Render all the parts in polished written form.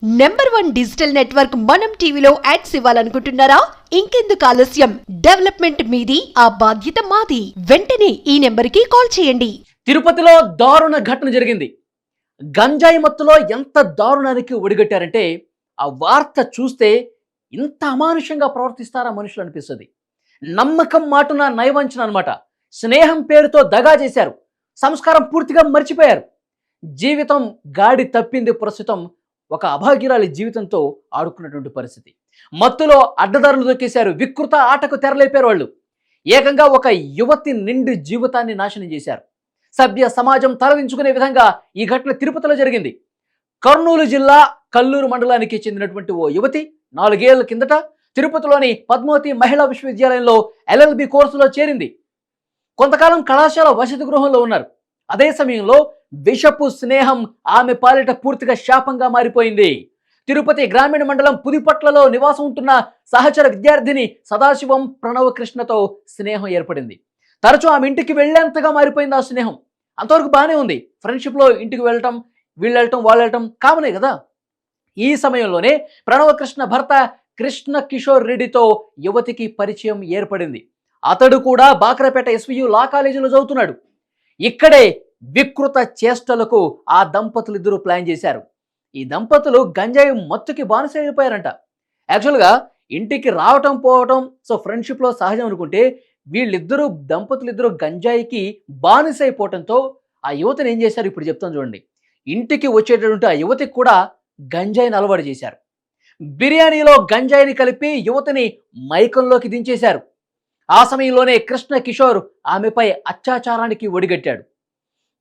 Number 1 digital network మనం టీవీలో ads ఇవ్వాలనుకుంటున్నారా? ఇంకెందుకు ఆలస్యం? డెవలప్మెంట్ మీది, ఆ బాధ్యత మాది. వెంటనే ఈ నెంబర్కి కాల్ చేయండి. తిరుపతిలో దారుణ ఘటన జరిగింది. గంజాయి మత్తులో ఎంత దారుణానికి ఒడిగట్టారంటే ఆ వార్త చూస్తే ఇంత అమానుషంగా ప్రవర్తిస్తారా మనుషులు అనిపిస్తుంది. నమ్మకం మాటున నయవంచన అనమాట. స్నేహం పేరుతో దగా చేశారు. సంస్కారం పూర్తిగా మర్చిపోయారు. జీవితం గాడి తప్పింది. ప్రస్తుతం ఒక అభాగ్యురాలి జీవితంతో ఆడుకున్నటువంటి పరిస్థితి. మత్తులో అడ్డదారులు దొక్కేశారు. వికృత ఆటకు తెరలేపారు వాళ్ళు. ఏకంగా ఒక యువతి నిండు జీవితాన్ని నాశనం చేశారు. సభ్య సమాజం తలదించుకునే విధంగా ఈ ఘటన తిరుపతిలో జరిగింది. కర్నూలు జిల్లా కల్లూరు మండలానికి చెందినటువంటి ఓ యువతి 4 ఏళ్ల కిందట తిరుపతిలోని పద్మావతి మహిళా విశ్వవిద్యాలయంలో LLB కోర్సులో చేరింది. కొంతకాలం కళాశాల వసతి గృహంలో ఉన్నారు. అదే సమయంలో విషపు స్నేహం ఆమె పాలిట పూర్తిగా శాపంగా మారిపోయింది. తిరుపతి గ్రామీణ మండలం పుదిపట్లలో నివాసం ఉంటున్న సహచర విద్యార్థిని సదాశివం ప్రణవ్ కృష్ణతో స్నేహం ఏర్పడింది. తరచూ ఆమె ఇంటికి వెళ్లేంతగా మారిపోయింది ఆ స్నేహం. అంతవరకు బాగానే ఉంది. ఫ్రెండ్షిప్లో ఇంటికి వెళ్ళటం, వీళ్ళెళ్ళటం వాళ్ళెళ్ళటం కామనే కదా. ఈ సమయంలోనే ప్రణవ్ కృష్ణ భర్త కృష్ణ కిషోర్ రెడ్డితో యువతికి పరిచయం ఏర్పడింది. అతడు కూడా బాక్రపేట SVU లా కాలేజీలో చదువుతున్నాడు. ఇక్కడే వికృత చేష్టలకు ఆ దంపతులిద్దరూ ప్లాన్ చేశారు. ఈ దంపతులు గంజాయి మత్తుకి బానిసైపోయారంట. యాక్చువల్గా ఇంటికి రావటం పోవటం ఫ్రెండ్షిప్లో సహజం అనుకుంటే దంపతులిద్దరూ గంజాయికి బానిసైపోవటంతో ఆ యువతిని ఏం చేశారు ఇప్పుడు చెప్తాను చూడండి. ఇంటికి వచ్చేటటువంటి ఆ యువతికి కూడా గంజాయిని అలవాటు చేశారు. బిర్యానీలో గంజాయిని కలిపి యువతిని మైకంలోకి దించేశారు. ఆ సమయంలోనే కృష్ణ కిషోర్ ఆమెపై అత్యాచారానికి ఒడిగట్టాడు.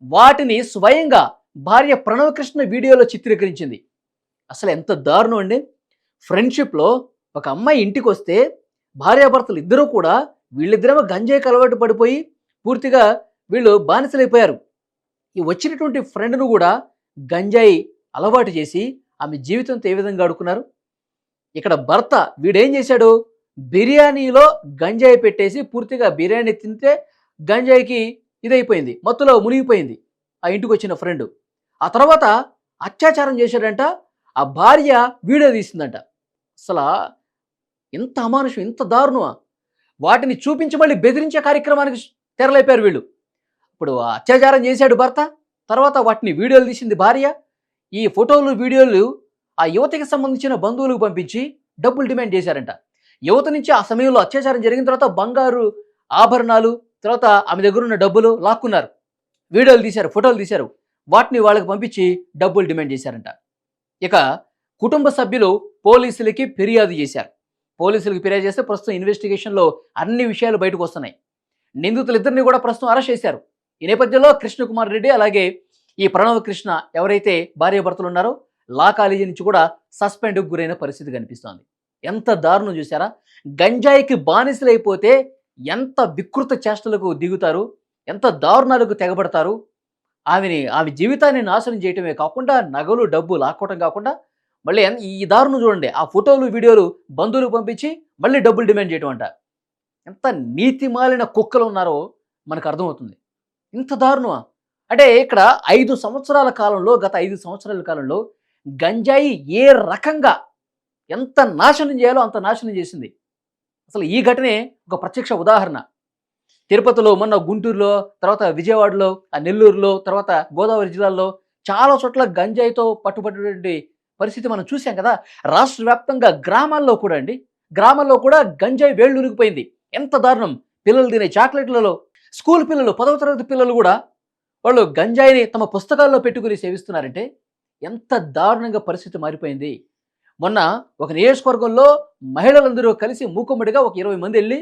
వాటిని స్వయంగా భార్య ప్రణవ్ కృష్ణ వీడియోలో చిత్రీకరించింది. అసలు ఎంత దారుణం అండి. ఫ్రెండ్షిప్లో ఒక అమ్మాయి ఇంటికి వస్తే భార్యాభర్తలు ఇద్దరూ కూడా వీళ్ళిద్దరేమో గంజాయికి అలవాటు పడిపోయి పూర్తిగా వీళ్ళు బానిసలైపోయారు. ఈ వచ్చినటువంటి ఫ్రెండ్ను కూడా గంజాయి అలవాటు చేసి ఆమె జీవితంతో ఏ విధంగా ఆడుకున్నారు. ఇక్కడ భర్త వీడేం చేశాడు, బిర్యానీలో గంజాయి పెట్టేసి పూర్తిగా బిర్యానీ తింటే గంజాయికి ఇదైపోయింది, మత్తులో మునిగిపోయింది ఆ ఇంటికి వచ్చిన ఫ్రెండ్. ఆ తర్వాత అత్యాచారం చేశాడంట. ఆ భార్య వీడియో తీసిందంట. అసలు ఇంత అమానుషం, ఇంత దారుణమా? వాటిని చూపించి మళ్ళీ బెదిరించే కార్యక్రమానికి తెరలేపారు వీళ్ళు. ఇప్పుడు అత్యాచారం చేశాడు భర్త, తర్వాత వాటిని వీడియోలు తీసింది భార్య. ఈ ఫోటోలు వీడియోలు ఆ యువతికి సంబంధించిన బంధువులకు పంపించి డబ్బులు డిమాండ్ చేశారంట. యువత నుంచి ఆ సమయంలో అత్యాచారం జరిగిన తర్వాత బంగారు ఆభరణాలు, తర్వాత ఆమె దగ్గర ఉన్న డబ్బులు లాక్కున్నారు. వీడియోలు తీశారు, ఫోటోలు తీశారు. వాటిని వాళ్ళకి పంపించి డబ్బులు డిమాండ్ చేశారంట. ఇక కుటుంబ సభ్యులు పోలీసులకి ఫిర్యాదు చేశారు. పోలీసులకు ఫిర్యాదు చేస్తే ప్రస్తుతం ఇన్వెస్టిగేషన్లో అన్ని విషయాలు బయటకు వస్తున్నాయి. నిందితులిద్దరిని కూడా ప్రస్తుతం అరెస్ట్ చేశారు. ఈ నేపథ్యంలో కృష్ణకుమార్ రెడ్డి అలాగే ఈ ప్రణవ్ కృష్ణ ఎవరైతే భార్యాభర్తలు ఉన్నారో లా కాలేజీ నుంచి కూడా సస్పెండ్కు గురైన పరిస్థితి కనిపిస్తోంది. ఎంత దారుణం చూసారా? గంజాయికి బానిసలైపోతే ఎంత వికృత చేష్టలకు దిగుతారు, ఎంత దారుణాలకు తెగబడతారు. ఆమె జీవితాన్ని నాశనం చేయటమే కాకుండా నగలు డబ్బు లాక్కోవటం కాకుండా మళ్ళీ ఈ దారుణం చూడండి. ఆ ఫోటోలు వీడియోలు బంధువులు పంపించి మళ్ళీ డబ్బులు డిమాండ్ చేయటం అంట. ఎంత నీతి మాలిన కుక్కలు ఉన్నారో మనకు అర్థమవుతుంది. ఇంత దారుణమా? అంటే ఇక్కడ గత 5 సంవత్సరాల కాలంలో గంజాయి ఏ రకంగా ఎంత నాశనం చేయాలో అంత నాశనం చేసింది. అసలు ఈ ఘటనే ఒక ప్రత్యక్ష ఉదాహరణ. తిరుపతిలో, మొన్న గుంటూరులో, తర్వాత విజయవాడలో, నెల్లూరులో, తర్వాత గోదావరి జిల్లాల్లో చాలా చోట్ల గంజాయితో పట్టుబడినటువంటి పరిస్థితి మనం చూసాం కదా. రాష్ట్ర వ్యాప్తంగా గ్రామాల్లో కూడా గంజాయి వేళ్ళు ఉనికిపోయింది. ఎంత దారుణం! పిల్లలు తినే చాక్లెట్లలో స్కూల్ పిల్లలు, 10వ తరగతి పిల్లలు కూడా వాళ్ళు గంజాయిని తమ పుస్తకాల్లో పెట్టుకుని సేవిస్తున్నారంటే ఎంత దారుణంగా పరిస్థితి మారిపోయింది. మొన్న ఒక నియోజకవర్గంలో మహిళలందరూ కలిసి మూకుమ్మడిగా ఒక 20 మంది వెళ్ళి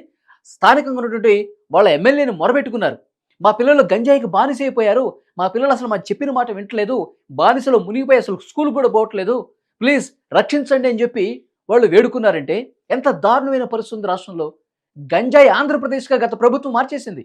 స్థానికంగా ఉన్నటువంటి వాళ్ళ ఎమ్మెల్యేని మొరబెట్టుకున్నారు. మా పిల్లలు గంజాయికి బానిసైపోయారు, మా పిల్లలు అసలు మా చెప్పిన మాట వింటలేదు, బానిసలో మునిగిపోయి అసలు స్కూల్ కూడా పోవట్లేదు, ప్లీజ్ రక్షించండి అని చెప్పి వాళ్ళు వేడుకున్నారంటే ఎంత దారుణమైన పరిస్థితి ఉంది రాష్ట్రంలో. గంజాయి ఆంధ్రప్రదేశ్గా గత ప్రభుత్వం మార్చేసింది.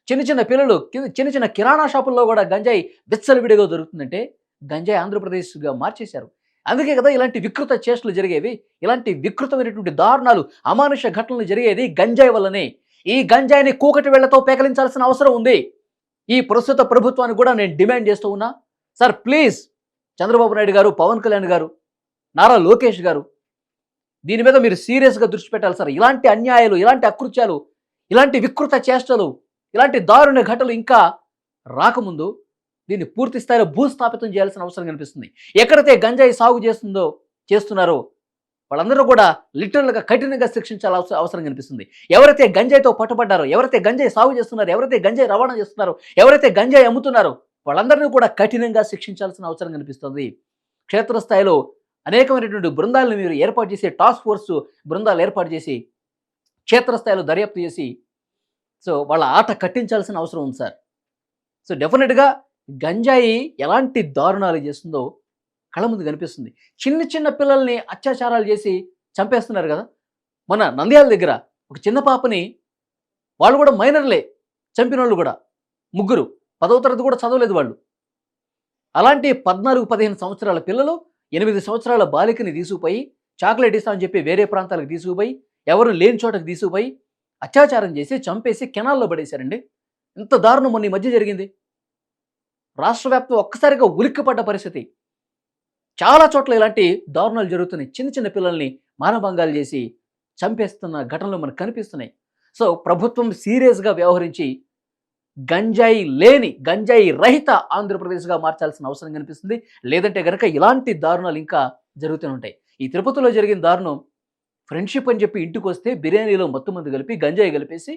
చిన్న పిల్లలు చిన్న కిరాణా షాపుల్లో కూడా గంజాయి విచ్చలవిడిగా దొరుకుతుందంటే గంజాయి ఆంధ్రప్రదేశ్గా మార్చేశారు. అందుకే కదా ఇలాంటి వికృత చేష్టలు జరిగేవి, ఇలాంటి వికృతమైనటువంటి దారుణాలు, అమానుష ఘటనలు జరిగేది గంజాయి వల్లనే. ఈ గంజాయిని కూకటి వేళ్లతో పేకలించాల్సిన అవసరం ఉంది. ఈ ప్రస్తుత ప్రభుత్వాన్ని కూడా నేను డిమాండ్ చేస్తూ ఉన్నా, సార్ ప్లీజ్ చంద్రబాబు నాయుడు గారు, పవన్ కళ్యాణ్ గారు, నారా లోకేష్ గారు, దీని మీద మీరు సీరియస్గా దృష్టి పెట్టాలి సార్. ఇలాంటి అన్యాయాలు, ఇలాంటి అకృత్యాలు, ఇలాంటి వికృత చేష్టలు, ఇలాంటి దారుణ ఘటనలు ఇంకా రాకముందు దీన్ని పూర్తి స్థాయిలో భూస్థాపితం చేయాల్సిన అవసరం కనిపిస్తుంది. ఎక్కడైతే గంజాయి సాగు చేస్తున్నారో వాళ్ళందరూ కూడా లిటరల్గా కఠినంగా శిక్షించాల్సిన అవసరం కనిపిస్తుంది. ఎవరైతే గంజాయితో పట్టుబడ్డారో, ఎవరైతే గంజాయి సాగు చేస్తున్నారో, ఎవరైతే గంజాయి రవాణా చేస్తున్నారో, ఎవరైతే గంజాయి అమ్ముతున్నారో వాళ్ళందరినీ కూడా కఠినంగా శిక్షించాల్సిన అవసరం కనిపిస్తుంది. క్షేత్రస్థాయిలో అనేకమైనటువంటి బృందాలను మీరు ఏర్పాటు చేసి, టాస్క్ ఫోర్స్ బృందాలు ఏర్పాటు చేసి క్షేత్రస్థాయిలో దర్యాప్తు చేసి వాళ్ళ ఆట కట్టించాల్సిన అవసరం ఉంది సార్. డెఫినెట్గా గంజాయి ఎలాంటి దారుణాలు చేస్తుందో కళ్ళ ముందు కనిపిస్తుంది. చిన్న చిన్న పిల్లల్ని అత్యాచారాలు చేసి చంపేస్తున్నారు కదా. మన నంద్యాల దగ్గర ఒక చిన్న పాపని, వాళ్ళు కూడా మైనర్లే, చంపిన వాళ్ళు కూడా ముగ్గురు, 10వ తరగతి కూడా చదవలేదు వాళ్ళు. అలాంటి 14-15 సంవత్సరాల పిల్లలు 8 సంవత్సరాల బాలికని తీసుకుపోయి చాక్లెట్ ఇస్తామని చెప్పి వేరే ప్రాంతాలకు తీసుకుపోయి, ఎవరు లేని చోటకి తీసుకుపోయి అత్యాచారం చేసి చంపేసి కెనాల్లో పడేశారండి. ఇంత దారుణం మొన్న ఈ మధ్య జరిగింది. రాష్ట్ర వ్యాప్తంగా ఒక్కసారిగా ఉలిక్కిపడ్డ పరిస్థితి. చాలా చోట్ల ఇలాంటి దారుణాలు జరుగుతున్నాయి. చిన్న చిన్న పిల్లల్ని మానభంగాలు చేసి చంపేస్తున్న ఘటనలు మనకు కనిపిస్తున్నాయి. ప్రభుత్వం సీరియస్గా వ్యవహరించి గంజాయి రహిత ఆంధ్రప్రదేశ్గా మార్చాల్సిన అవసరం కనిపిస్తుంది. లేదంటే కనుక ఇలాంటి దారుణాలు ఇంకా జరుగుతూనే ఉంటాయి. ఈ తిరుపతిలో జరిగిన దారుణం, ఫ్రెండ్షిప్ అని చెప్పి ఇంటికి వస్తే బిర్యానీలో మత్తు మందు కలిపి గంజాయి కలిపేసి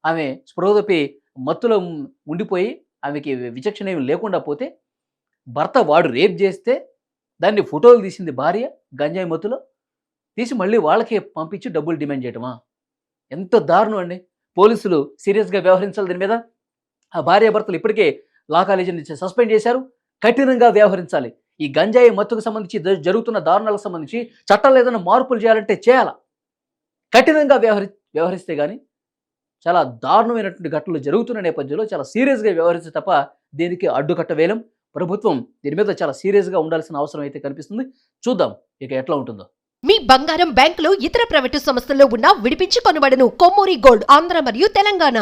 ఆమె స్పృహతపి మత్తులో ఉండిపోయి ఆమెకి విచక్షణ ఏమి లేకుండా పోతే, భర్త వాడు రేప్ చేస్తే దాన్ని ఫోటోలు తీసింది భార్య గంజాయి మత్తులో తీసి మళ్ళీ వాళ్ళకే పంపించి డబ్బులు డిమాండ్ చేయటమా? ఎంత దారుణం అండి. పోలీసులు సీరియస్గా వ్యవహరించాలి దీని మీద. ఆ భార్యాభర్తలు ఇప్పటికే లా కాలేజీ నుంచి సస్పెండ్ చేశారు. కఠినంగా వ్యవహరించాలి. ఈ గంజాయి మత్తుకు సంబంధించి జరుగుతున్న దారుణాలకు సంబంధించి చట్టాలు ఏదైనా మార్పులు చేయాలంటే చేయాలా. కఠినంగా వ్యవహరిస్తే కానీ చాలా దారుణమైనటువంటి ఘటనలు జరుగుతున్న నేపథ్యంలో చాలా సీరియస్గా వ్యవహరిస్తే తప్ప దీనికి అడ్డుకట్ట వేలం. ప్రభుత్వం దీని మీద చాలా సీరియస్గా ఉండాల్సిన అవసరం అయితే కనిపిస్తుంది. చూద్దాం ఇక ఎట్లా ఉంటుందో. మీ బంగారం బ్యాంకులో ఇతర ప్రైవేటు సంస్థల్లో ఉన్న విడిపించి కొనబడను. కొమ్మూరి గోల్డ్, ఆంధ్ర మరియు తెలంగాణ.